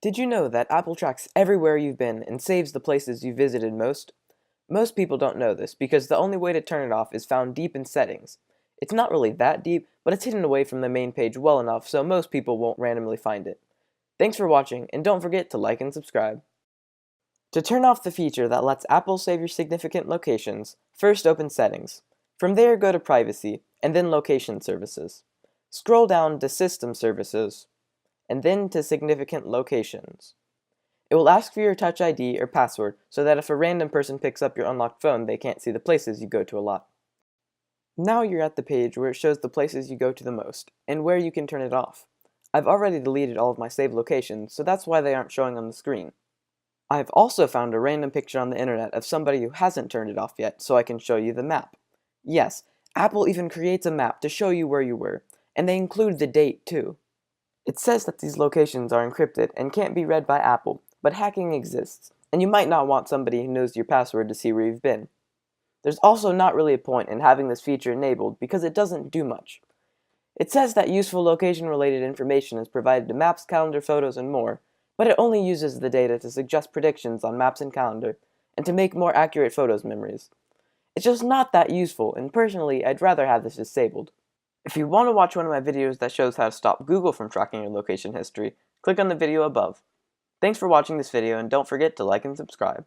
Did you know that Apple tracks everywhere you've been and saves the places you visited most? Most people don't know this because the only way to turn it off is found deep in settings. It's not really that deep, but it's hidden away from the main page well enough so most people won't randomly find it. Thanks for watching, and don't forget to like and subscribe. To turn off the feature that lets Apple save your significant locations, first open Settings. From there go to Privacy, and then Location Services. Scroll down to System Services, and then to Significant Locations. It will ask for your Touch ID or password so that if a random person picks up your unlocked phone, they can't see the places you go to a lot. Now you're at the page where it shows the places you go to the most, and where you can turn it off. I've already deleted all of my saved locations, so that's why they aren't showing on the screen. I've also found a random picture on the internet of somebody who hasn't turned it off yet, so I can show you the map. Yes, Apple even creates a map to show you where you were, and they include the date too. It says that these locations are encrypted and can't be read by Apple, but hacking exists, and you might not want somebody who knows your password to see where you've been. There's also not really a point in having this feature enabled because it doesn't do much. It says that useful location-related information is provided to Maps, Calendar, Photos, and more, but it only uses the data to suggest predictions on Maps and Calendar, and to make more accurate Photos memories. It's just not that useful, and personally, I'd rather have this disabled. If you want to watch one of my videos that shows how to stop Google from tracking your location history, click on the video above. Thanks for watching this video, and don't forget to like and subscribe.